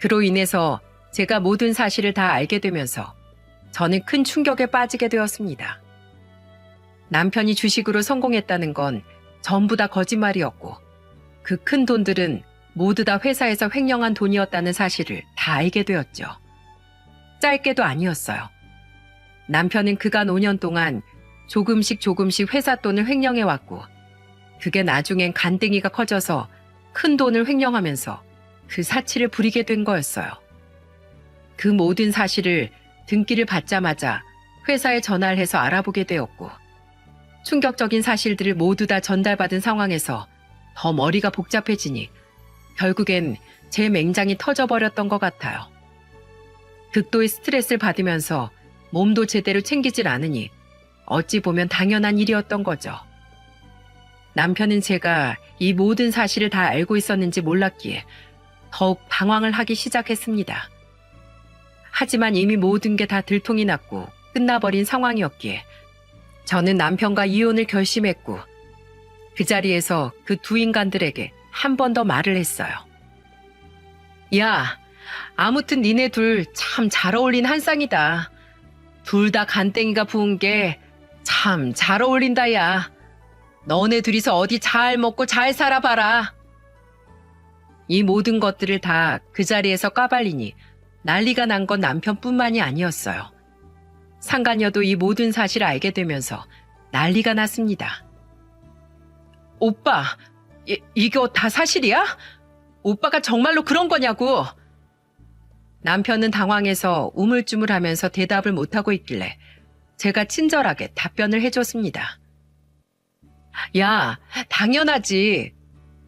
그로 인해서 제가 모든 사실을 다 알게 되면서 저는 큰 충격에 빠지게 되었습니다. 남편이 주식으로 성공했다는 건 전부 다 거짓말이었고 그 큰 돈들은 모두 다 회사에서 횡령한 돈이었다는 사실을 다 알게 되었죠. 짧게도 아니었어요. 남편은 그간 5년 동안 조금씩 회사 돈을 횡령해왔고 그게 나중엔 간등이가 커져서 큰 돈을 횡령하면서 그 사치를 부리게 된 거였어요. 그 모든 사실을 등기를 받자마자 회사에 전화를 해서 알아보게 되었고 충격적인 사실들을 모두 다 전달받은 상황에서 더 머리가 복잡해지니 결국엔 제 맹장이 터져버렸던 것 같아요. 극도의 스트레스를 받으면서 몸도 제대로 챙기질 않으니 어찌 보면 당연한 일이었던 거죠. 남편은 제가 이 모든 사실을 다 알고 있었는지 몰랐기에 더욱 방황을 하기 시작했습니다. 하지만 이미 모든 게 다 들통이 났고 끝나버린 상황이었기에 저는 남편과 이혼을 결심했고 그 자리에서 그 두 인간들에게 한 번 더 말을 했어요. 야, 아무튼 니네 둘 참 잘 어울린 한 쌍이다. 둘 다 간땡이가 부은 게 참 잘 어울린다 야. 너네 둘이서 어디 잘 먹고 잘 살아봐라. 이 모든 것들을 다 그 자리에서 까발리니 난리가 난 건 남편뿐만이 아니었어요. 상간녀도 이 모든 사실을 알게 되면서 난리가 났습니다. 오빠, 이거 다 사실이야? 오빠가 정말로 그런 거냐고. 남편은 당황해서 우물쭈물하면서 대답을 못하고 있길래 제가 친절하게 답변을 해줬습니다. 야, 당연하지.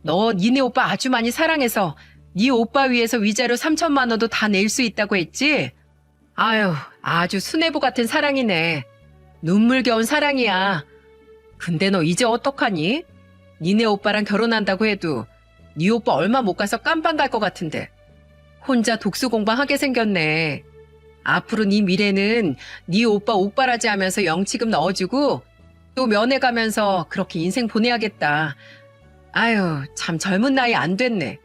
너 니네 오빠 아주 많이 사랑해서 네 오빠 위해서 위자료 3천만 원도 다 낼 수 있다고 했지? 아유, 아주 수뇌부 같은 사랑이네. 눈물겨운 사랑이야. 근데 너 이제 어떡하니? 니네 오빠랑 결혼한다고 해도 네 오빠 얼마 못 가서 깜빵 갈 것 같은데 혼자 독수 공방하게 생겼네. 앞으로 네 미래는 네 오빠 옥바라지 하면서 영치금 넣어주고 또 면회 가면서 그렇게 인생 보내야겠다. 아유, 참 젊은 나이 안 됐네.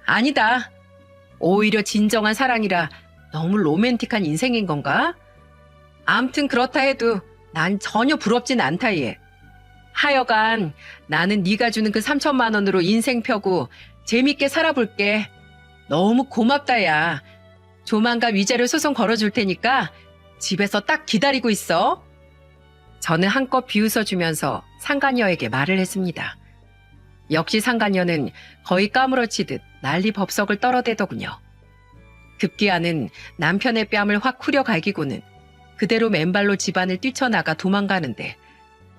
아니다. 오히려 진정한 사랑이라 너무 로맨틱한 인생인 건가? 암튼 그렇다 해도 난 전혀 부럽진 않다 얘. 하여간 나는 네가 주는 그 3천만 원으로 인생 펴고 재밌게 살아볼게. 너무 고맙다 야. 조만간 위자료 소송 걸어줄 테니까 집에서 딱 기다리고 있어. 저는 한껏 비웃어주면서 상간녀에게 말을 했습니다. 역시 상간녀는 거의 까무러치듯 난리 법석을 떨어대더군요. 급기야는 남편의 뺨을 확 후려갈기고는 그대로 맨발로 집안을 뛰쳐나가 도망가는데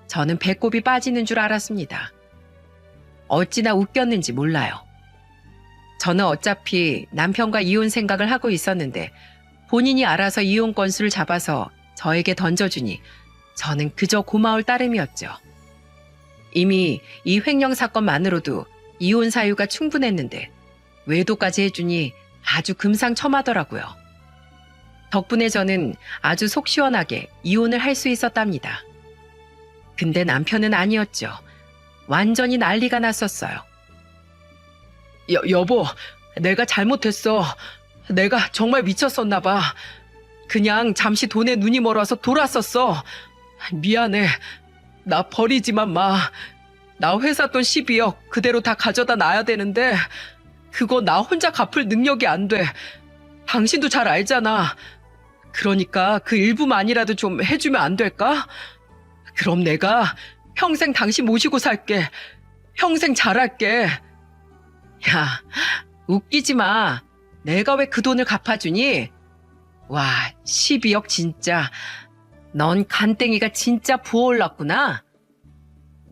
저는 배꼽이 빠지는 줄 알았습니다. 어찌나 웃겼는지 몰라요. 저는 어차피 남편과 이혼 생각을 하고 있었는데 본인이 알아서 이혼 건수를 잡아서 저에게 던져주니 저는 그저 고마울 따름이었죠. 이미 이 횡령 사건만으로도 이혼 사유가 충분했는데 외도까지 해주니 아주 금상첨화더라고요. 덕분에 저는 아주 속 시원하게 이혼을 할 수 있었답니다. 근데 남편은 아니었죠. 완전히 난리가 났었어요. 여보, 내가 잘못했어. 내가 정말 미쳤었나 봐. 그냥 잠시 돈에 눈이 멀어서 돌았었어. 미안해. 나 버리지만 마. 나 회사 돈 12억 그대로 다 가져다 놔야 되는데 그거 나 혼자 갚을 능력이 안 돼. 당신도 잘 알잖아. 그러니까 그 일부만이라도 좀 해주면 안 될까? 그럼 내가 평생 당신 모시고 살게. 평생 잘할게. 야, 웃기지 마. 내가 왜 그 돈을 갚아주니? 와, 12억 진짜. 넌 간땡이가 진짜 부어올랐구나.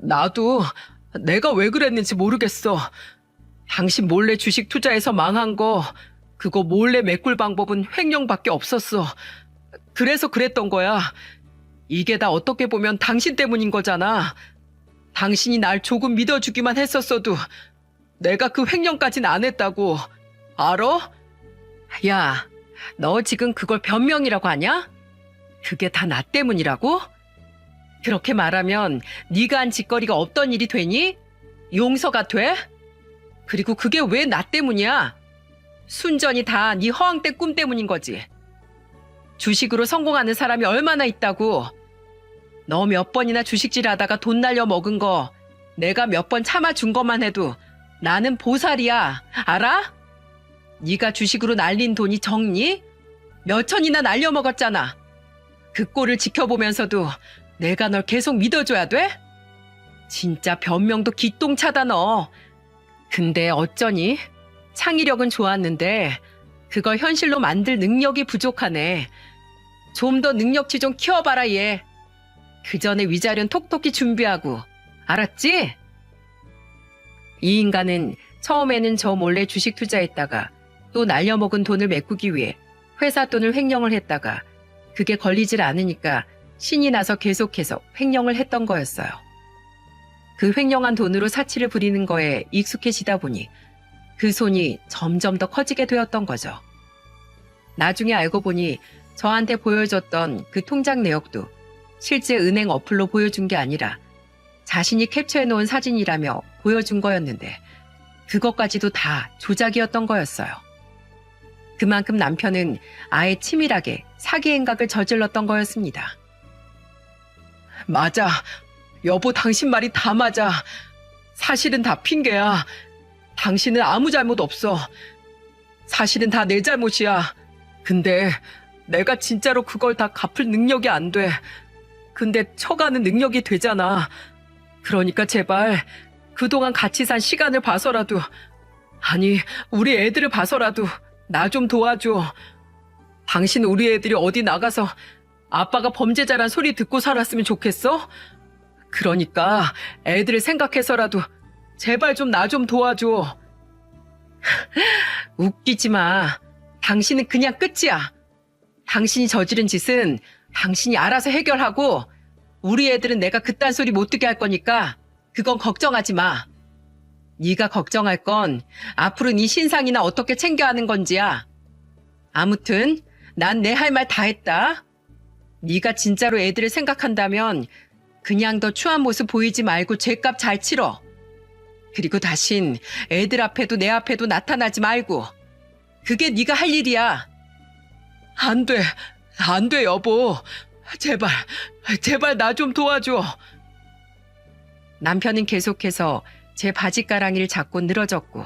나도 내가 왜 그랬는지 모르겠어. 당신 몰래 주식 투자해서 망한 거 그거 몰래 메꿀 방법은 횡령밖에 없었어. 그래서 그랬던 거야. 이게 다 어떻게 보면 당신 때문인 거잖아. 당신이 날 조금 믿어주기만 했었어도 내가 그 횡령까진 안 했다고. 알아? 야, 너 지금 그걸 변명이라고 하냐? 그게 다 나 때문이라고? 그렇게 말하면 네가 한 짓거리가 없던 일이 되니? 용서가 돼? 그리고 그게 왜 나 때문이야? 순전히 다 네 허황된 꿈 때문인 거지. 주식으로 성공하는 사람이 얼마나 있다고. 너 몇 번이나 주식질 하다가 돈 날려 먹은 거 내가 몇 번 참아준 것만 해도 나는 보살이야. 알아? 네가 주식으로 날린 돈이 적니? 몇 천이나 날려 먹었잖아. 그 꼴을 지켜보면서도 내가 널 계속 믿어줘야 돼? 진짜 변명도 기똥차다 너. 근데 어쩌니? 창의력은 좋았는데 그걸 현실로 만들 능력이 부족하네. 좀 더 능력치 좀 키워봐라 얘. 그 전에 위자료는 톡톡히 준비하고. 알았지? 이 인간은 처음에는 저 몰래 주식 투자했다가 또 날려먹은 돈을 메꾸기 위해 회사 돈을 횡령을 했다가 그게 걸리질 않으니까 신이 나서 계속해서 횡령을 했던 거였어요. 그 횡령한 돈으로 사치를 부리는 거에 익숙해지다 보니 그 손이 점점 더 커지게 되었던 거죠. 나중에 알고 보니 저한테 보여줬던 그 통장 내역도 실제 은행 어플로 보여준 게 아니라 자신이 캡처해놓은 사진이라며 보여준 거였는데 그것까지도 다 조작이었던 거였어요. 그만큼 남편은 아예 치밀하게 사기 행각을 저질렀던 거였습니다. 맞아. 여보, 당신 말이 다 맞아. 사실은 다 핑계야. 당신은 아무 잘못 없어. 사실은 다 내 잘못이야. 근데 내가 진짜로 그걸 다 갚을 능력이 안 돼. 근데 쳐가는 능력이 되잖아. 그러니까 제발 그동안 같이 산 시간을 봐서라도, 아니 우리 애들을 봐서라도 나 좀 도와줘. 당신 우리 애들이 어디 나가서 아빠가 범죄자란 소리 듣고 살았으면 좋겠어? 그러니까 애들을 생각해서라도 제발 좀 나 좀 도와줘. 웃기지 마. 당신은 그냥 끝이야. 당신이 저지른 짓은 당신이 알아서 해결하고 우리 애들은 내가 그딴 소리 못 듣게 할 거니까 그건 걱정하지 마. 네가 걱정할 건 앞으로 네 신상이나 어떻게 챙겨 하는 건지야. 아무튼 난 내 할 말 다 했다. 네가 진짜로 애들을 생각한다면 그냥 더 추한 모습 보이지 말고 죗값 잘 치러. 그리고 다신 애들 앞에도 내 앞에도 나타나지 말고. 그게 네가 할 일이야. 안 돼. 안 돼, 여보. 제발 나 좀 도와줘. 남편은 계속해서 제 바지가랑이를 잡고 늘어졌고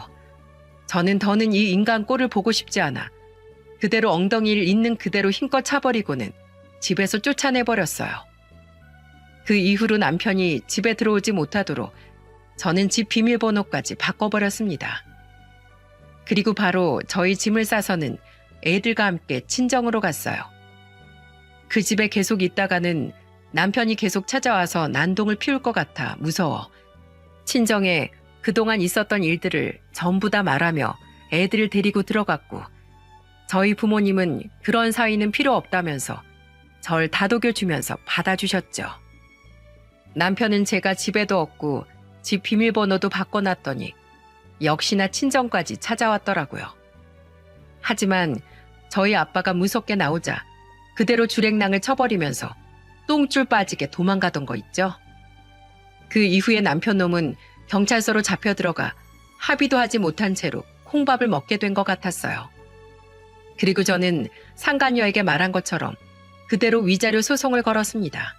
저는 더는 이 인간 꼴을 보고 싶지 않아 그대로 엉덩이를 있는 그대로 힘껏 차버리고는 집에서 쫓아내버렸어요. 그 이후로 남편이 집에 들어오지 못하도록 저는 집 비밀번호까지 바꿔버렸습니다. 그리고 바로 저희 짐을 싸서는 애들과 함께 친정으로 갔어요. 그 집에 계속 있다가는 남편이 계속 찾아와서 난동을 피울 것 같아 무서워 친정에 그동안 있었던 일들을 전부 다 말하며 애들을 데리고 들어갔고 저희 부모님은 그런 사위는 필요 없다면서 절 다독여주면서 받아주셨죠. 남편은 제가 집에도 없고 집 비밀번호도 바꿔놨더니 역시나 친정까지 찾아왔더라고요. 하지만 저희 아빠가 무섭게 나오자 그대로 주랭랑을 쳐버리면서 똥줄 빠지게 도망가던 거 있죠. 그 이후에 남편 놈은 경찰서로 잡혀 들어가 합의도 하지 못한 채로 콩밥을 먹게 된 것 같았어요. 그리고 저는 상간녀에게 말한 것처럼 그대로 위자료 소송을 걸었습니다.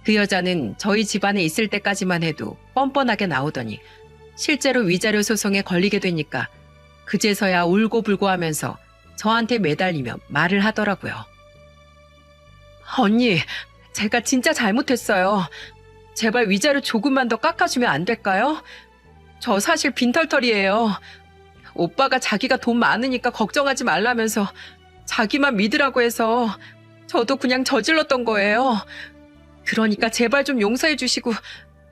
그 여자는 저희 집안에 있을 때까지만 해도 뻔뻔하게 나오더니 실제로 위자료 소송에 걸리게 되니까 그제서야 울고불고 하면서 저한테 매달리며 말을 하더라고요. 언니, 제가 진짜 잘못했어요. 제발 위자료 조금만 더 깎아주면 안 될까요? 저 사실 빈털털이에요. 오빠가 자기가 돈 많으니까 걱정하지 말라면서 자기만 믿으라고 해서 저도 그냥 저질렀던 거예요. 그러니까 제발 좀 용서해 주시고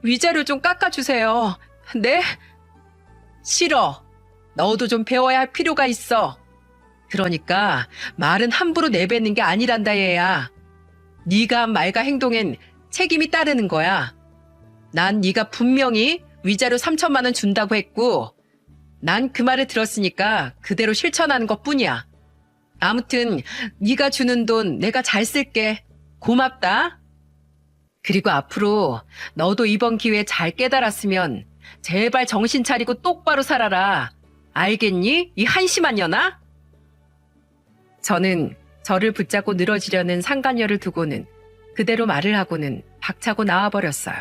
위자료 좀 깎아주세요. 네? 싫어. 너도 좀 배워야 할 필요가 있어. 그러니까 말은 함부로 내뱉는 게 아니란다 얘야. 네가 한 말과 행동엔 책임이 따르는 거야. 난 네가 분명히 위자료 3천만 원 준다고 했고 난 그 말을 들었으니까 그대로 실천하는 것뿐이야. 아무튼 네가 주는 돈 내가 잘 쓸게. 고맙다. 그리고 앞으로 너도 이번 기회에 잘 깨달았으면 제발 정신 차리고 똑바로 살아라. 알겠니? 이 한심한 년아? 저는 저를 붙잡고 늘어지려는 상간녀를 두고는 그대로 말을 하고는 박차고 나와버렸어요.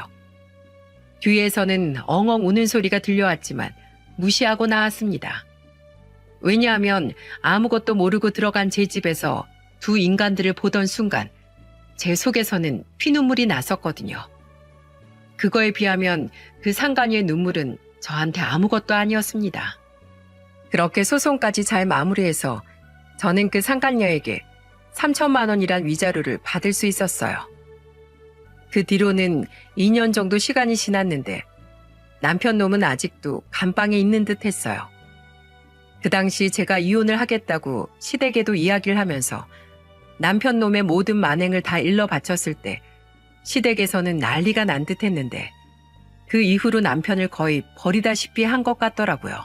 뒤에서는 엉엉 우는 소리가 들려왔지만 무시하고 나왔습니다. 왜냐하면 아무것도 모르고 들어간 제 집에서 두 인간들을 보던 순간 제 속에서는 피눈물이 났었거든요. 그거에 비하면 그 상간녀의 눈물은 저한테 아무것도 아니었습니다. 그렇게 소송까지 잘 마무리해서 저는 그 상간녀에게 3천만 원이란 위자료를 받을 수 있었어요. 그 뒤로는 2년 정도 시간이 지났는데 남편 놈은 아직도 감방에 있는 듯 했어요. 그 당시 제가 이혼을 하겠다고 시댁에도 이야기를 하면서 남편 놈의 모든 만행을 다 일러 바쳤을 때 시댁에서는 난리가 난 듯 했는데 그 이후로 남편을 거의 버리다시피 한 것 같더라고요.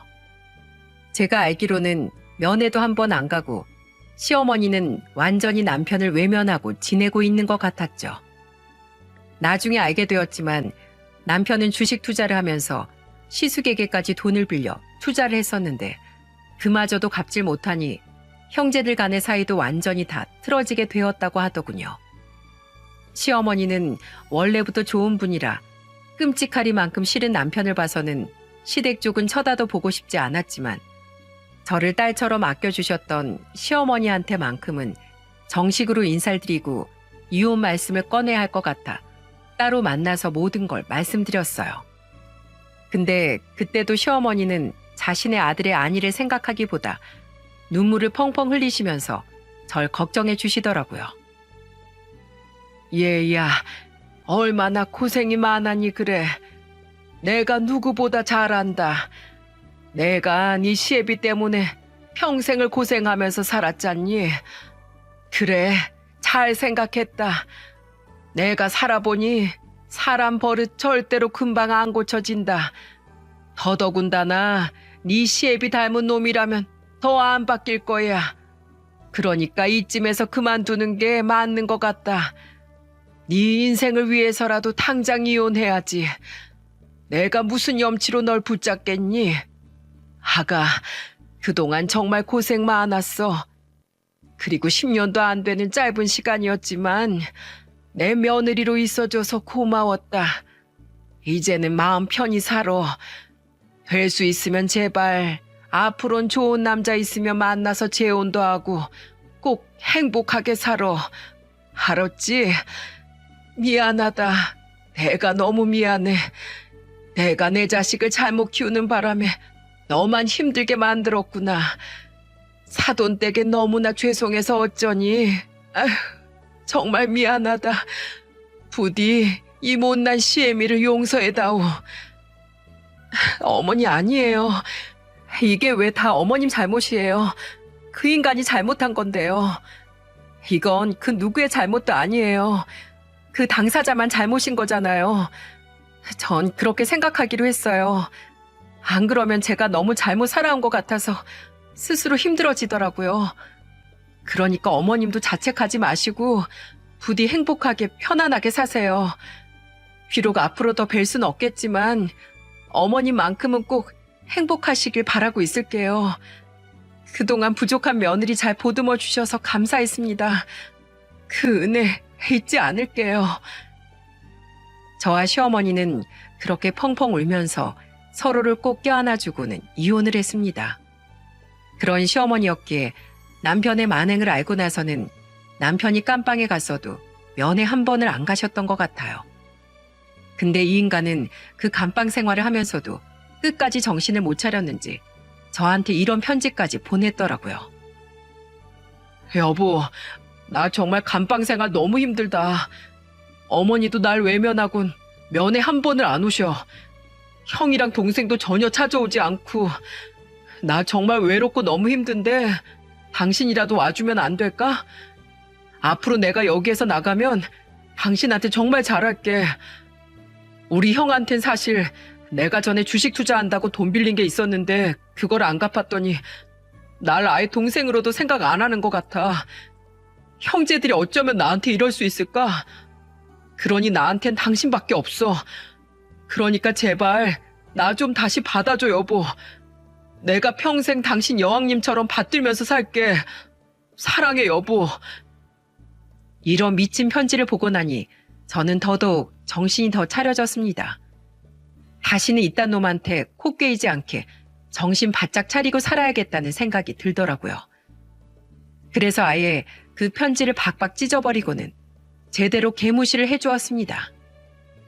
제가 알기로는 면회도 한 번 안 가고 시어머니는 완전히 남편을 외면하고 지내고 있는 것 같았죠. 나중에 알게 되었지만 남편은 주식 투자를 하면서 시숙에게까지 돈을 빌려 투자를 했었는데 그마저도 갚질 못하니 형제들 간의 사이도 완전히 다 틀어지게 되었다고 하더군요. 시어머니는 원래부터 좋은 분이라 끔찍하리만큼 싫은 남편을 봐서는 시댁 쪽은 쳐다도 보고 싶지 않았지만 저를 딸처럼 아껴주셨던 시어머니한테만큼은 정식으로 인사를 드리고 이혼 말씀을 꺼내야 할 것 같아 따로 만나서 모든 걸 말씀드렸어요. 근데 그때도 시어머니는 자신의 아들의 안위를 생각하기보다 눈물을 펑펑 흘리시면서 절 걱정해 주시더라고요. 얘야, 얼마나 고생이 많았니 그래. 내가 누구보다 잘 안다. 내가 네 시애비 때문에 평생을 고생하면서 살았잖니. 그래, 잘 생각했다. 내가 살아보니 사람 버릇 절대로 금방 안 고쳐진다. 더더군다나 네 시애비 닮은 놈이라면 더 안 바뀔 거야. 그러니까 이쯤에서 그만두는 게 맞는 것 같다. 네 인생을 위해서라도 당장 이혼해야지. 내가 무슨 염치로 널 붙잡겠니? 아가, 그동안 정말 고생 많았어. 그리고 10년도 안 되는 짧은 시간이었지만 내 며느리로 있어줘서 고마웠다. 이제는 마음 편히 살아. 될 수 있으면 제발 앞으론 좋은 남자 있으면 만나서 재혼도 하고 꼭 행복하게 살아. 알았지? 미안하다. 내가 너무 미안해. 내가 내 자식을 잘못 키우는 바람에 너만 힘들게 만들었구나. 사돈댁에 너무나 죄송해서 어쩌니. 아휴, 정말 미안하다. 부디 이 못난 시애미를 용서해다오. 어머니 아니에요. 이게 왜 다 어머님 잘못이에요. 그 인간이 잘못한 건데요. 이건 그 누구의 잘못도 아니에요. 그 당사자만 잘못인 거잖아요. 전 그렇게 생각하기로 했어요. 안 그러면 제가 너무 잘못 살아온 것 같아서 스스로 힘들어지더라고요. 그러니까 어머님도 자책하지 마시고 부디 행복하게 편안하게 사세요. 비록 앞으로 더 뵐 수는 없겠지만 어머님만큼은 꼭 행복하시길 바라고 있을게요. 그동안 부족한 며느리 잘 보듬어 주셔서 감사했습니다. 그 은혜 잊지 않을게요. 저와 시어머니는 그렇게 펑펑 울면서 서로를 꼭 껴안아주고는 이혼을 했습니다. 그런 시어머니였기에 남편의 만행을 알고 나서는 남편이 깜빵에 갔어도 면회 한 번을 안 가셨던 것 같아요. 근데 이 인간은 그 감방 생활을 하면서도 끝까지 정신을 못 차렸는지 저한테 이런 편지까지 보냈더라고요. 여보, 나 정말 감방 생활 너무 힘들다. 어머니도 날 외면하곤 면회 한 번을 안 오셔. 형이랑 동생도 전혀 찾아오지 않고 나 정말 외롭고 너무 힘든데 당신이라도 와주면 안 될까? 앞으로 내가 여기에서 나가면 당신한테 정말 잘할게. 우리 형한텐 사실 내가 전에 주식 투자한다고 돈 빌린 게 있었는데 그걸 안 갚았더니 날 아예 동생으로도 생각 안 하는 것 같아. 형제들이 어쩌면 나한테 이럴 수 있을까? 그러니 나한텐 당신밖에 없어. 그러니까 제발 나 좀 다시 받아줘, 여보. 내가 평생 당신 여왕님처럼 받들면서 살게. 사랑해, 여보. 이런 미친 편지를 보고 나니 저는 더더욱 정신이 더 차려졌습니다. 다시는 이딴 놈한테 코 깨이지 않게 정신 바짝 차리고 살아야겠다는 생각이 들더라고요. 그래서 아예 그 편지를 박박 찢어버리고는 제대로 개무시를 해주었습니다.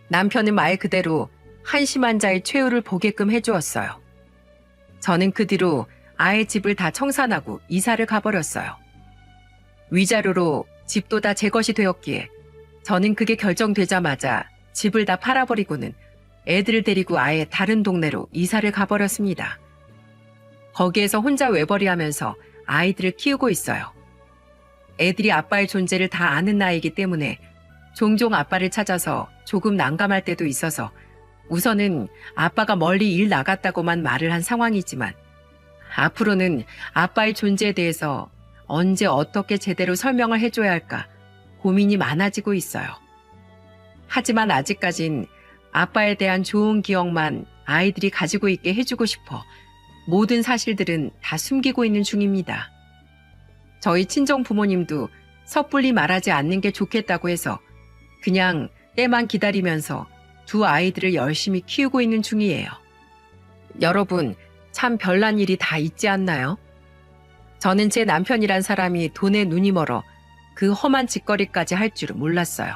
남편은 말 그대로 한심한 자의 최후를 보게끔 해주었어요. 저는 그 뒤로 아예 집을 다 청산하고 이사를 가버렸어요. 위자료로 집도 다 제 것이 되었기에 저는 그게 결정되자마자 집을 다 팔아버리고는 애들을 데리고 아예 다른 동네로 이사를 가버렸습니다. 거기에서 혼자 외벌이하면서 아이들을 키우고 있어요. 애들이 아빠의 존재를 다 아는 나이이기 때문에 종종 아빠를 찾아서 조금 난감할 때도 있어서 우선은 아빠가 멀리 일 나갔다고만 말을 한 상황이지만 앞으로는 아빠의 존재에 대해서 언제 어떻게 제대로 설명을 해줘야 할까 고민이 많아지고 있어요. 하지만 아직까진 아빠에 대한 좋은 기억만 아이들이 가지고 있게 해주고 싶어 모든 사실들은 다 숨기고 있는 중입니다. 저희 친정 부모님도 섣불리 말하지 않는 게 좋겠다고 해서 그냥 때만 기다리면서 두 아이들을 열심히 키우고 있는 중이에요. 여러분, 참 별난 일이 다 있지 않나요? 저는 제 남편이란 사람이 돈에 눈이 멀어 그 험한 짓거리까지 할 줄은 몰랐어요.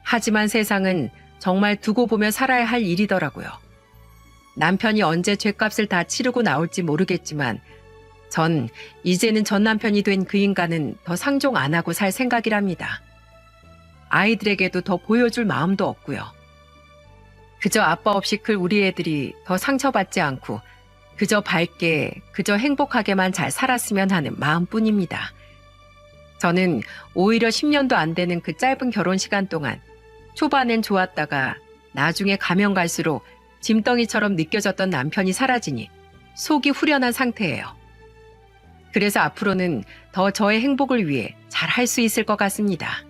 하지만 세상은 정말 두고 보며 살아야 할 일이더라고요. 남편이 언제 죗값을 다 치르고 나올지 모르겠지만 전 이제는 전 남편이 된 그 인간은 더 상종 안 하고 살 생각이랍니다. 아이들에게도 더 보여줄 마음도 없고요. 그저 아빠 없이 클 우리 애들이 더 상처받지 않고 그저 밝게, 그저 행복하게만 잘 살았으면 하는 마음뿐입니다. 저는 오히려 10년도 안 되는 그 짧은 결혼 시간 동안 초반엔 좋았다가 나중에 가면 갈수록 이 인간이 더 싫어지고 짐덩이처럼 느껴졌던 남편이 사라지니 속이 후련한 상태예요. 그래서 앞으로는 더 저의 행복을 위해 잘 할 수 있을 것 같습니다.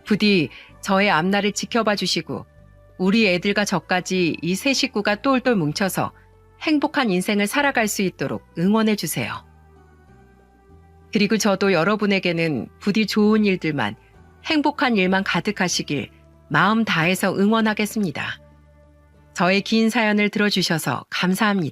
부디 저의 앞날을 지켜봐 주시고 우리 애들과 저까지 이 세 식구가 똘똘 뭉쳐서 행복한 인생을 살아갈 수 있도록 응원해 주세요. 그리고 저도 여러분에게는 부디 좋은 일들만, 행복한 일만 가득하시길 마음 다해서 응원하겠습니다. 저의 긴 사연을 들어주셔서 감사합니다.